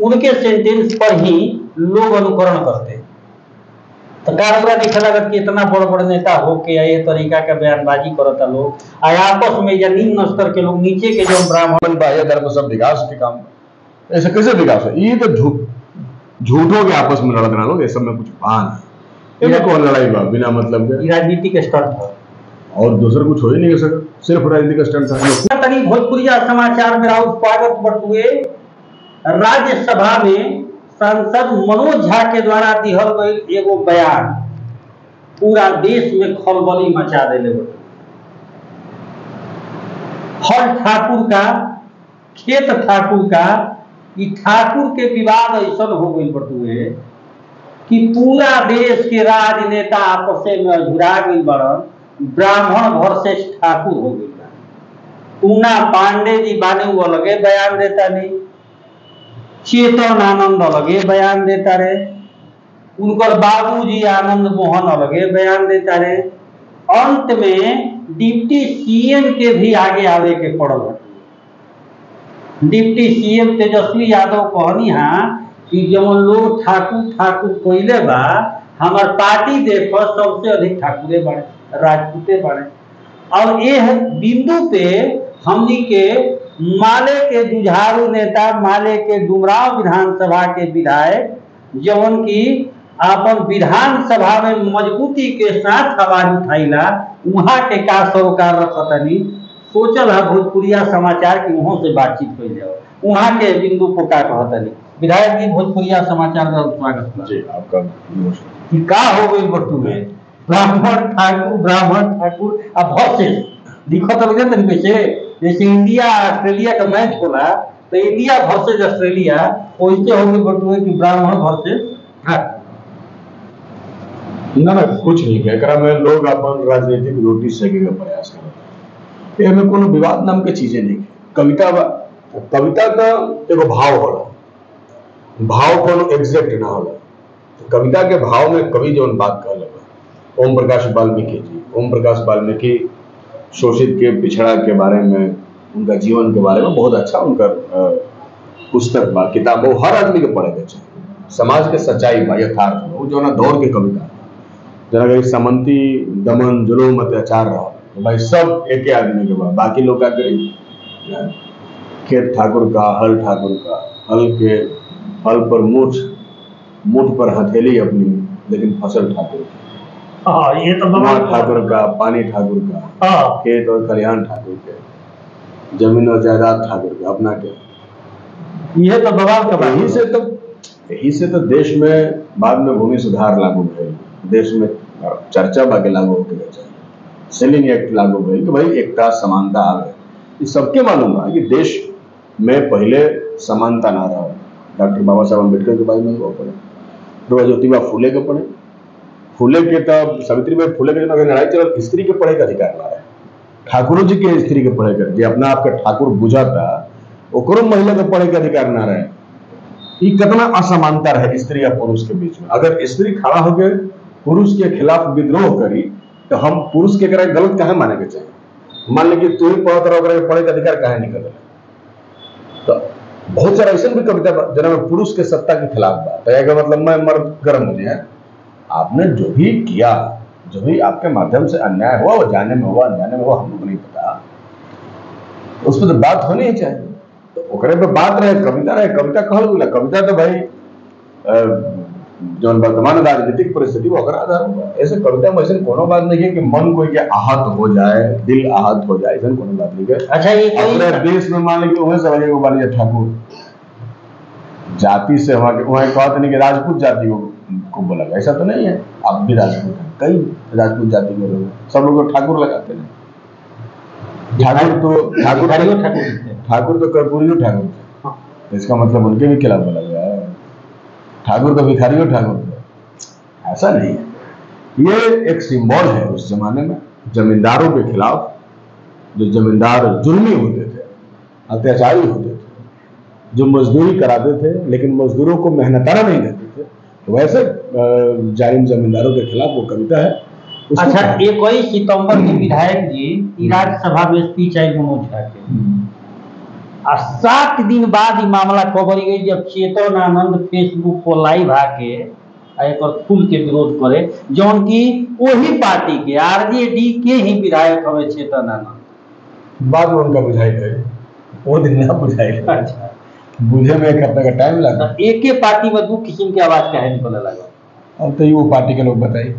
उनके सेंटेंस पर ही लोग अनुकरण करते। तो कारबरा नहीं लगत कि इतना बड़ बड़ नेता होके ये तरीका का बयानबाजी करता लोग आपस में, या निम्न स्तर के लोग, नीचे के जो ब्राह्मण धर्म सब विकास के काम, ऐसे कैसे विकास है? ये तो झूठों के आपस में लड़ना लोग, ये सब में कुछ भान है। कौन लड़ाई बा बिना मतलब के? राजनीतिक स्टंट है और दूसरा कुछ हो ही नहीं सका, सिर्फ राजनीतिक स्टंट है। तनी भोजपुरिया समाचार में राउत स्वागत बटुए। राज्यसभा में सांसद मनोज झा के द्वारा दिहल गई एगो बयान पूरा देश में खलबली मचा देले। हर ठाकुर का, खेत ठाकुर का, ये ठाकुर के विवाद ऐसा हो गई बटुए कि पूरा देश के राजनेता आपस में अझुरा गई बड़न। ब्राह्मण वर्सेस ठाकुर हो गई। पूना पांडे जी बाने वो अलगे बयान देता नहीं, चेतन आनंद अलगे बयान देता रहे, उनकर बाबूजी आनंद मोहन अलगे बयान देता रहे। अंत में डिप्टी सीएम के भी आगे आवे के पड़ल। डिप्टी सीएम तेजस्वी यादव कहनी हाँ कि जब लोग ठाकुर ठाकुर कोइले बा, हमार पार्टी देखो सबसे अधिक ठाकुरे बने, राजपूते बने। और यह बिंदु पे हमनी के माले के जुझारू नेता, माले के डुमराव विधानसभा के विधायक जवन की अपन विधानसभा में मजबूती के साथ आवाज उठाइला, वहां के का सरोकार रखतनी। सोचल है भोजपुरिया समाचार की वहां से बातचीत हो जाओ, वहां के बिंदु को का कहतनी। विधायक जी भोजपुरिया समाचार का स्वागत जी आपका। का हो गई बटू में ब्राह्मण ठाकुर अब वर्सेस दिखत लगे तरीके से, जैसे इंडिया ऑस्ट्रेलिया का मैच होला तो इंडिया वर्सेस ऑस्ट्रेलिया, वैसे हो गई बटू कि ब्राह्मण वर्सेस ठाकुर। ना कुछ नहीं कह मैं, लोग अपन राजनीतिक रोटी सेके का प्रयास करते हैं। कोनो विवाद नाम के चीजें नहीं। कविता का एगो भाव होला, भाव कोनो एग्जैक्ट ना होला। तो कविता के भाव में कवि जो बात कहले ओम प्रकाश वाल्मीकि जी, ओम प्रकाश वाल्मीकि शोषित के पिछड़ा के बारे में, उनका जीवन के बारे में बहुत अच्छा उनका पुस्तक बा, किताब वो हर आदमी के पढ़े के चाहिए। समाज के सच्चाई बा, यथार्थ वो जो ना दौर के कविता जना समंती दमन जुलूम अत्याचार रहा तो भाई सब एक ही आदमी के बाद। बाकी लोग क्या करें, खेत ठाकुर का, हल ठाकुर का, हल पर मुठ पर हथेली अपनी, लेकिन फसल ठाकुर हाँ, ये तो ठाकुर का, पानी ठाकुर का, खेत और खलिहान ठाकुर के, जमीन और जायदाद ठाकुर के, अपना के। ये तो बवाल का। यही से तो देश में बाद में भूमि सुधार लागू है, देश में चर्चा बाकी लागू होकर चाहिए, सेलिंग एक्ट लागू हुई कि भाई एकता समानता आ गए। ये सबके मालूम है कि देश में पहले समानता ना रहा। डॉक्टर बाबा साहब अम्बेडकर के बारे में वो पढ़े, फिर ज्योतिबा फूले के पढ़े, फूले के तब सावित्रीबाई फूले के लड़ाई चल स्त्री के पढ़े का अधिकार ना रहे, ठाकुर जी के स्त्री के पढ़े कर, अपना आपका ठाकुर बुझाता ओकरो महिला के पढ़े के अधिकार ना रहे। ये कितना असमानता रहे स्त्री या पुरुष के बीच में। अगर स्त्री खड़ा होकर पुरुष के खिलाफ विद्रोह करी तो हम पुरुष के गलत कहे माने के चाहिए? मान ली कि तू ही पढ़त रहो, पढ़े का अधिकार कहे निकल रहा। तो बहुत सारा ऐसा भी कविता जना पुरुष के सत्ता के खिलाफ बात है कि मतलब मैं मर्द गर्म हो जाए। आपने जो भी किया, जो भी आपके माध्यम से अन्याय हुआ, वो जाने में हुआ अनजाने में हुआ, हमको नहीं पता, उस पर तो बात होनी ही चाहिए। तो ओकरे पे बात रहे, कविता रहे, कविता कहल बोला। कविता तो भाई जो वर्तमान राजनीतिक परिस्थिति वो अगर आधार होगा। ऐसे कविता में ऐसे कोनो बात नहीं है कि मन कोई के आहत हो जाए, दिल आहत हो जाए, ऐसा कोनो बात नहीं है। अच्छा, ये अपने देश में मान लीजिए वह समझे को बालिया ठाकुर जाति से वहां कहते नहीं कि राजपूत जाति को बोला गया, ऐसा तो नहीं है। आप भी राजपूत हैं, कई राजपूत जाति के लोग, सब लोग ठाकुर लगाते हैं। ठाकुर तो कर्पूरियो ठाकुर थे, इसका मतलब उनके भी खिलाफ बोला गया है। ठाकुर तो भिखारियों ठाकुर थे, ऐसा नहीं है। ये एक सिंबल है उस जमाने में जमींदारों के खिलाफ, जो जमींदार जुल्मी होते थे, अत्याचारी होते थे, जो मजदूरी कराते थे लेकिन मजदूरों को मेहनताना नहीं देते थे, तो वैसे जालिम जमींदारों के खिलाफ वो कविता है। अच्छा, 21 सितंबर के विधायक जी राज्यसभा में स्पीच आई मनोज झा के, आ 7 दिन बाद ई मामला कवर गई जब चेतन आनंद फेसबुक पर लाइव आके एक खुल के विरोध करे, जौन की वही पार्टी के आरजेडी के ही विधायक हमें चेतन आनंद। बाद में उनका बुझाई गए, वो दिन ना बुझाई। अच्छा, बुझे में एक हफ्ते का टाइम लगा। तो एक ही पार्टी में 2 किस्म के आवाज कहे निकले लगा। अब तो वो पार्टी के लोग बताई,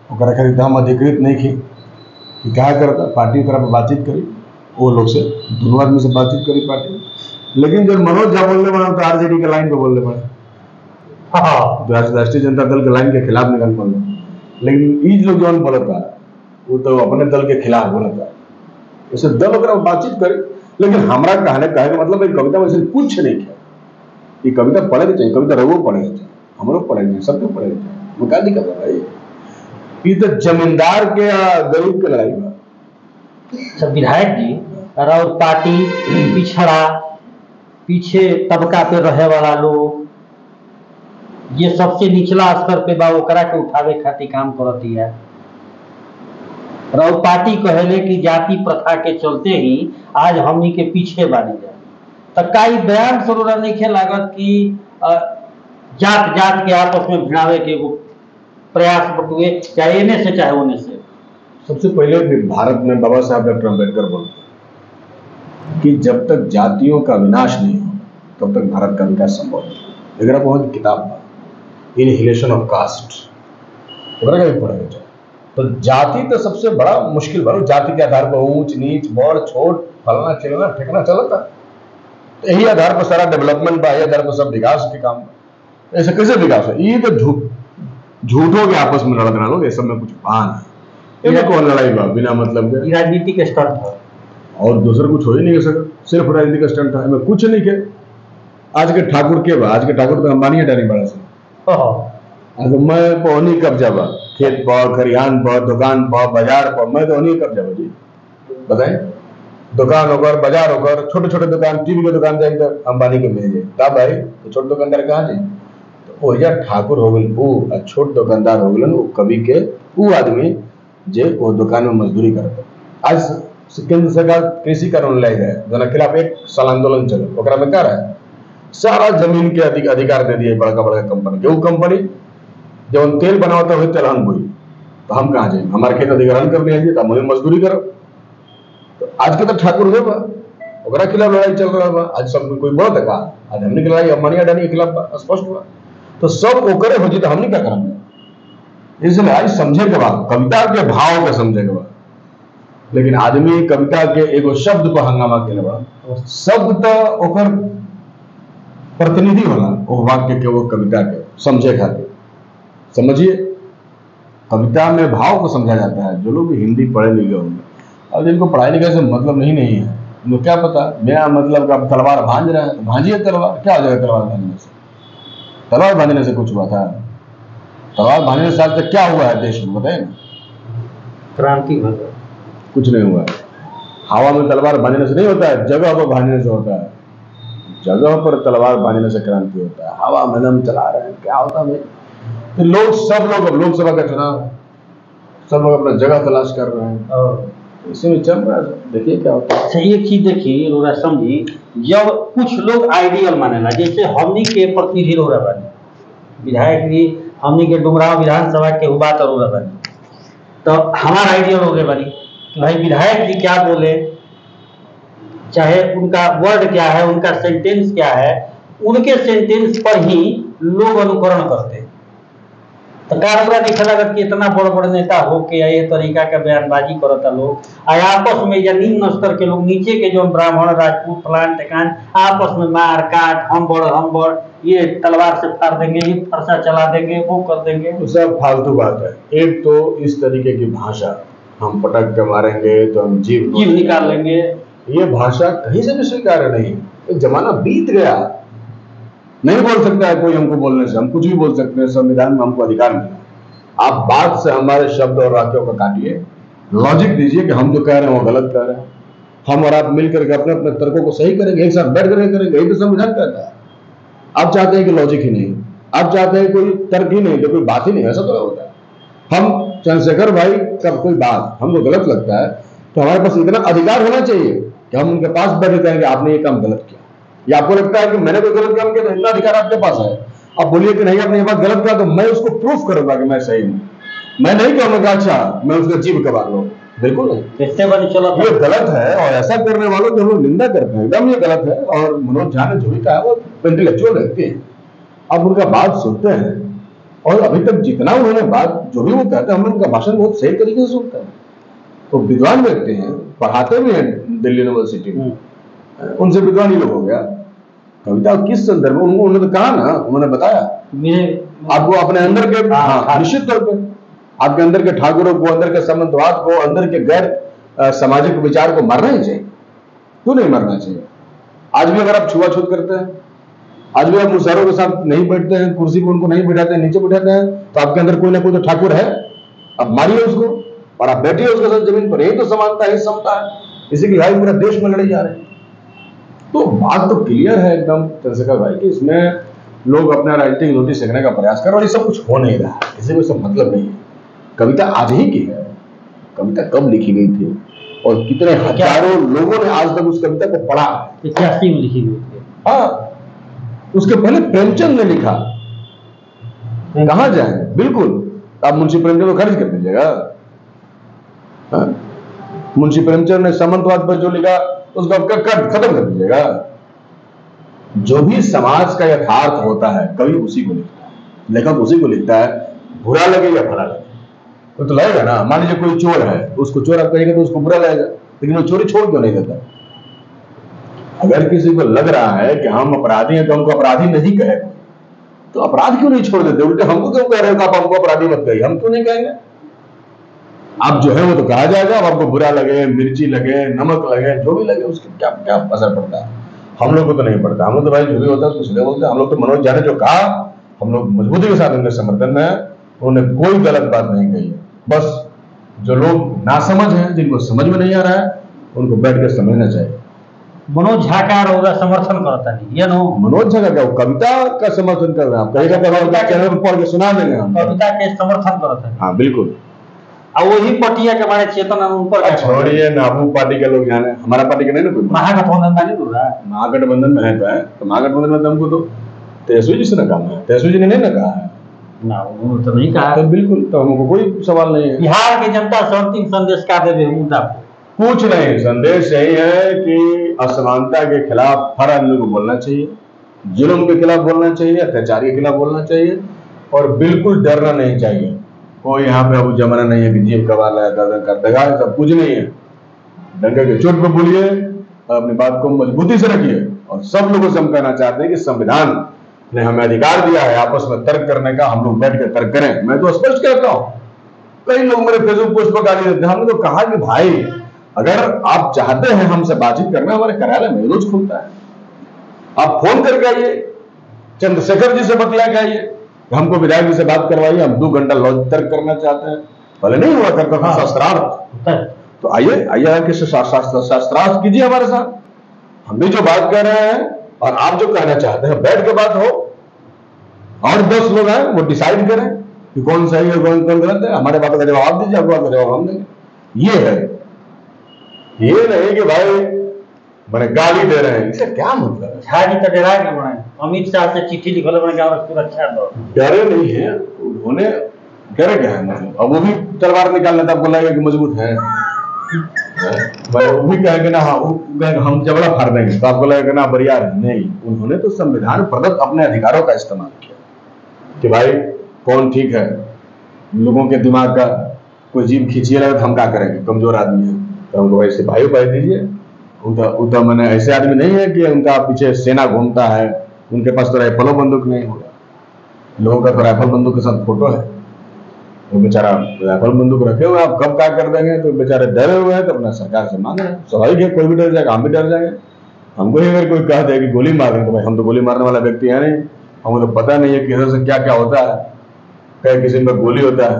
ओकरा खरीद हम अधिकृत नहीं की कि क्या करता पार्टी ओकरा पर बातचीत करी, वो लोग से दोनों आदमी से बातचीत करी पार्टी। लेकिन जब मनोज झा बोलने वाला तो आरजेडी के लाइन पे बोलने वाला, हाँ राष्ट्रीय जनता दल के लाइन के खिलाफ निकल पड़े। लेकिन ये लोग जो बोला था वो तो अपने दल के खिलाफ बोला था, उसे दल ओकरा बातचीत करी। लेकिन हमारा कहने का मतलब एक कविता में कुछ नहीं किया, ये कविता पढ़े चाहिए, कविता रघु पढ़ेगा चाहिए, हम लोग पढ़ेंगे, सबको पढ़ेगा चाहिए, वो क्या दिक्कत है भाई? ये तो जमींदार के गरीब के लड़ाई बा। सब विधायक जी और पार्टी पिछड़ा पीछे तबका पे रहे वाला लोग, ये सबसे निचला स्तर पे बा ओकरा के उठावे खातिर काम करती है। और पार्टी कहले कि जाति प्रथा के चलते ही आज हमनी के पीछे बानी जाए, तो कई बयान जरूर नहीं लागत कि जात जात के आपस में भिड़ावे के वो प्रयास बटुए, चाहे एने से चाहे ओने से। सबसे पहले भारत में बाबा साहब डॉक्टर अम्बेडकर बोलते कि जब तक जातियों का विनाश नहीं हो तब तक भारत का विकास संभव नहीं। अगर बहुत किताब इनहिलेशन ऑफ कास्ट वगैरह का भी पढ़ेगा तो जाति तो सबसे बड़ा मुश्किल बनो। जाति के आधार पर ऊंच नीच बड़ छोट फलना चिलना ठेकना चलता, तो यही आधार पर सारा डेवलपमेंट बा, यही आधार पर सब विकास के काम। ऐसे कैसे विकास है? ये तो झूठों के आपस में लड़ना लोग, ये सब में कुछ पान है, ये कौन लड़ाई बा बिना मतलब के? राजनीतिक स्टंट है और दूसरा कुछ हो ही नहीं सका, सिर्फ राजनीतिक स्टंट है, मैं कुछ नहीं के। आज के ठाकुर के बा, आज के ठाकुर तो अंबानी डाली बड़ा से। मैं पौनी कब्जा बा, खेत पर, खरिहान पर, दुकान पर, बाजार पर, मैं तो उन्हीं कब्जा बा जी। बताएं, दुकान होकर, बाजार होकर, छोटे छोटे दुकान, टीवी के दुकान जाए तो अंबानी के मिल जाए, तब भाई तो छोटे दुकानदार कहाँ जाए? तो ओजा ठाकुर हो गए वो, छोट दुकानदार हो गए वो कवि के वो आदमी जे वो दुकान में मजदूरी करते। आज केंद्र सरकार कृषि कानून ले गए, जना खिलाफ 1 साल आंदोलन चले, ओकरा में क्या रहा? सारा जमीन के अधिकार दे दिए बड़का बड़का कंपनी के। वो कंपनी जब तेल बनाता हुए तेलहन बोई, तो हम कहाँ जाए? हमारे खेत अधिग्रहण करने आइए तो हम मजदूरी करो। तो आज के तो ठाकुर हुए बा, ओकरा खिलाफ लड़ाई चल रहा बा। आज सब कोई बोलत का? आज हमने की लड़ाई अंबानी अडानी के खिलाफ बा, स्पष्ट हुआ। तो सब ओकरे हो जी, तो हमने क्या करेंगे? इसलिए आज समझे के बाद कविता के भाव के समझे के बाद, लेकिन आदमी कविता के एगो शब्द पर हंगामा के बा, शब्द तो ओकर प्रतिनिधि होला वो वाक्य के, वो कविता के समझे खातिर। समझिए, कविता में भाव को समझा जाता है। जो लोग हिंदी पढ़े लिखे होंगे और जिनको पढ़ाई लिखाई से मतलब नहीं है, उनको क्या पता मेरा मतलब का तलवार भांज रहा है, तो भांजिए तलवार, क्या हो जाएगा तलवार भांजने से? तलवार भांजने से कुछ हुआ था? तलवार भांजने से आज तक क्या हुआ है देश में बताए ना? क्रांति कुछ नहीं हुआ है। हवा में तलवार भांजने से नहीं होता है, जगह पर भांजने से होता है। जगह पर तलवार भांजने से क्रांति होता है। हवा में दम चला रहे हैं, क्या होता है? तो लोग, सब लोग, अब लोकसभा का चुनाव, सब लोग अपना जगह तलाश कर रहे हैं, इसी में चल रहा है। देखिए क्या होता है। अच्छा, एक चीज देखिए रोरा समझी, जब कुछ लोग आइडियल मानेला, जैसे हमनी के प्रतिनिधि रोरा बनी विधायक जी, हमनी के डुमराव विधानसभा के हुआ तो रोरा बनी, तो हमारा आइडियल हो गए बनी कि भाई विधायक जी क्या बोले, चाहे उनका वर्ड क्या है, उनका सेंटेंस क्या है, उनके सेंटेंस पर ही लोग अनुकरण करते। तो कारपुरा देखे लगत कि इतना बड़ बड़ नेता होके ये तरीका का बयानबाजी करता लोग, आपस में या निम्न स्तर के लोग, नीचे के जो ब्राह्मण राजपूत फलान टेकान, आपस में मार काट, हम बड़ ये तलवार से फाड़ देंगे, ये फरसा चला देंगे, वो कर देंगे। तो सब फालतू बात है। एक तो इस तरीके की भाषा, हम पटक के मारेंगे तो हम जीव निकाल लेंगे, ये भाषा कहीं से भी स्वीकार्य नहीं। एक जमाना बीत गया, नहीं बोल सकता है कोई हमको बोलने से, हम कुछ भी बोल सकते हैं, संविधान में हमको अधिकार मिला। आप बात से हमारे शब्द और वाक्यों को काटिए, लॉजिक दीजिए कि हम जो कह रहे हैं वो गलत कह रहे हैं, हम और आप मिलकर के अपने अपने तर्कों को सही करेंगे, एक साथ बैठ कर करेंगे, यही तो संविधान कहता है। आप चाहते हैं कि लॉजिक ही नहीं, आप चाहते हैं कोई तर्क ही नहीं, तो कोई बात ही नहीं, ऐसा तो होता है। हम चंद्रशेखर भाई का कोई बात हमको गलत लगता है तो हमारे पास इतना अधिकार होना चाहिए कि हम उनके पास बैठे कहेंगे आपने ये काम गलत किया, या आपको लगता है कि मैंने कोई गलत काम किया तो इतना अधिकार आपके पास है, आप बोलिए कि नहीं आपने ये बात गलत किया तो मैं उसको प्रूफ करूंगा कि मैं सही हूं। मैं नहीं कहूंगा अच्छा मैं उसका जीव कबार लो, बिल्कुल नहीं, इससे बड़ी चलो ये गलत है। और ऐसा करने वालों की हम लोग निंदा करते हैं, एकदम ये गलत है। और मनोज झा ने जो भी कहा वो इंटेलेक्चुअल व्यक्ति है, आप उनका बात सुनते हैं और अभी तक जितना उन्होंने बात जो भी वो कहते हैं हम उनका भाषण बहुत सही तरीके से सुनते हैं। तो विद्वान व्यक्ति हैं, पढ़ाते भी हैं दिल्ली यूनिवर्सिटी में, उनसे विद्वान ही लोग हो गया। कविता किस संदर्भ में उन्होंने तो कहा ना, उन्होंने बताया आपको अपने अंदर के, हाँ निश्चित तौर पर आपके अंदर के ठाकुरों को, अंदर के सामंतवाद को, अंदर के गैर सामाजिक विचार को मारना ही चाहिए। क्यों नहीं मारना चाहिए? आज भी अगर आप छुआछूत करते हैं, आज भी आप मुसहरों के साथ नहीं बैठते हैं, कुर्सी पर उनको नहीं बैठाते हैं, नीचे बैठाते हैं, तो आपके अंदर कोई ना कोई तो ठाकुर है, आप मारिए उसको और आप बैठिए उसके साथ जमीन पर। यही तो समानता है, समता है, इसी की लड़ाई पूरा देश में लड़े जा रहे हैं। तो बात तो क्लियर है एकदम चंद्रशेखर भाई कि इसमें लोग अपना राजनीतिक रोटी सेकने का प्रयास कर रहे और ये सब कुछ हो नहीं रहा है, इसे कोई सब मतलब नहीं है। कविता आज ही की है, कविता कब लिखी गई थी और कितने हजारों लोगों ने आज तक उस कविता को पढ़ा? 81 में लिखी गई थी। हाँ, उसके पहले प्रेमचंद ने लिखा, कहां जाए? बिल्कुल, आप मुंशी प्रेमचंद को खारिज कर दीजिएगा? मुंशी प्रेमचंद ने सामंतवाद पर जो लिखा उसको खत्म कर दीजिएगा? जो भी समाज का यथार्थ होता है कवि उसी को लिखता है, लेखक उसी को लिखता है, बुरा लगे या भला लगे तो लगेगा ना। मान लीजिए कोई चोर है, उसको चोर आप कहेंगे तो उसको बुरा लगेगा, लेकिन वो चोरी छोड़ क्यों नहीं देता? अगर किसी को लग रहा है कि हम अपराधी हैं तो हमको अपराधी नहीं कहे, तो अपराध क्यों नहीं छोड़ देते? उल्टे हमको क्यों कह रहे हो कि आप हमको अपराधी मत कहिए? हम क्यों नहीं कहेंगे? आप जो है वो तो कहा जाएगा, अब आपको बुरा लगे, मिर्ची लगे, नमक लगे, जो भी लगे, उसके क्या क्या असर पड़ता है? हम लोग को तो नहीं पड़ता। हम लोग तो भाई जो भी होता है उसको सीधे बोलते हैं। हम लोग तो मनोज झा ने जो कहा हम लोग मजबूती के साथ उनके समर्थन में है, उन्होंने कोई गलत बात नहीं कही। बस जो लोग नासमझ हैं, जिनको समझ में नहीं आ रहा है, उनको बैठ कर समझना चाहिए। मनोज झा का समर्थन करता नहीं, ये नो मनोज झा का क्या, कविता का समर्थन कर रहे हैं आप? कविता चैनल पर पढ़ के सुना देंगे हम, कविता के समर्थन करते हैं। हाँ बिल्कुल। और वही पटिया के हमारे चेतन ऊपर छोड़िए ना, वो पार्टी के लोग जाने, हमारा पार्टी के नहीं ना कोई। महागठबंधन में नहीं रहा, महागठबंधन में है तो महागठबंधन में हमको तो तेजस्वी जी से ना काम है, तेजस्वी जी ने नहीं ना कहा है ना, उन्होंने तो नहीं कहा। तो बिल्कुल, तो हमको कोई सवाल नहीं है। बिहार की जनता से अंतिम संदेश क्या देवे मुद्दा को? कुछ नहीं, संदेश यही है कि असमानता के खिलाफ हर आदमी को बोलना चाहिए, जुल्म के खिलाफ बोलना चाहिए, अत्याचारी के खिलाफ बोलना चाहिए, और बिल्कुल डरना नहीं चाहिए। कोई यहाँ पे अब जमाना नहीं है कि जीव कबार लाया कर देगा, सब कुछ नहीं है। डंडे के चोट पे बोलिए, अपनी बात को मजबूती से रखिए। और सब लोगों से हम कहना चाहते हैं कि संविधान ने हमें अधिकार दिया है आपस में तर्क करने का, हम लोग बैठ कर तर्क करें। मैं तो स्पष्ट कहता हूं, कई लोग मेरे फेसबुक पोस्ट पर गाली देते हैं। हमने तो कहा कि भाई अगर आप चाहते हैं हमसे बातचीत करना, हमारे कार्यालय में रोज खुलता है, आप फोन करके आइए, चंद्रशेखर जी से बतिया के आइए, हमको विधायक जी से बात करवाइए, हम 2 घंटा लॉज तर्क करना चाहते हैं। पहले नहीं हुआ करता था शास्त्रार्थ, तो आइए आइए शास्त्रार्थ कीजिए हमारे साथ। हम भी जो बात कर रहे हैं और आप जो कहना चाहते हैं, बैठ के बात हो, और 10 लोग हैं वो डिसाइड करें कि कौन सही है कौन गलत है। हमारे बातों का जवाब दीजिए, आपको बात का जवाब हम देंगे। ये है, ये नहीं कि भाई मैंने गाली दे रहे हैं, इससे क्या मतलब है? झा जी तो डरा के बने, अमित शाह से चिट्ठी लिखल बने और सुरक्षा दो, डरे नहीं है उन्होंने, डरे क्या है मतलब? अब वो भी तलवार निकालने तक बोलेगा कि मजबूत है, वो भी कहेंगे ना हाँ हम जबड़ा फाड़ देंगे, तो आपको लगेगा ना बरियार है। नहीं, उन्होंने तो संविधान प्रदत्त अपने अधिकारों का इस्तेमाल किया कि भाई कौन ठीक है। लोगों के दिमाग का कोई जीव खींचिए लगे तो हम क्या करेंगे, कमजोर आदमी है, तो हमको भाई सिपाही उपाय दीजिए। उतना मैंने ऐसे आदमी नहीं है कि उनका पीछे सेना घूमता है, उनके पास तो राइफलों बंदूक नहीं होगा। लोगों का तो राइफल बंदूक के साथ फोटो है, वो बेचारा राइफल बंदूक रखे हुए, आप कब क्या कर देंगे, तो बेचारे डरे हुए हैं, तो अपना सरकार से मांग रहे हैं। स्वाभाविक है, कोई भी डर जाएगा, हम भी डर जाएंगे। हमको ही अगर कोई कह दे कि गोली मार रहे हैं, तो भाई हम तो गोली मारने वाला व्यक्ति है नहीं, हमको तो पता नहीं है कि इधर से क्या क्या होता है, कहीं किसी में गोली होता है।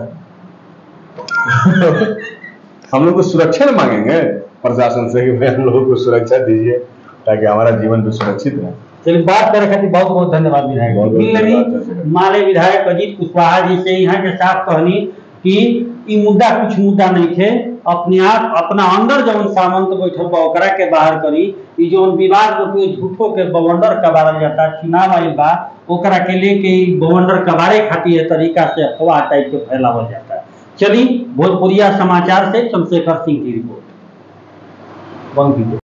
हम लोग को सुरक्षा मांगेंगे प्रशासन से कि भाई हम लोगों को सुरक्षा दीजिए ताकि हमारा जीवन भी सुरक्षित रहे। चलिए, बात करे खातिर बहुत बहुत धन्यवाद विधायक। माले विधायक अजीत कुशवाहा जी से यहाँ के साथ कहनी कि ये मुद्दा कुछ मुद्दा नहीं थे, अपने आप अपना अंदर जौन सामंत बैठल बा ओकरा के बाहर करी। ई जौन विवाद रूपी झूठो के बवंडर कबारल जाता, चुनाव आइल बा ओकरा के लेके ई बवंडर कबारे खातिर ए तरीका से अफवाह टाइप के फैलावल जाता। चली भोजपुरिया समाचार से चंद्रशेखर सिंह की रिपोर्ट।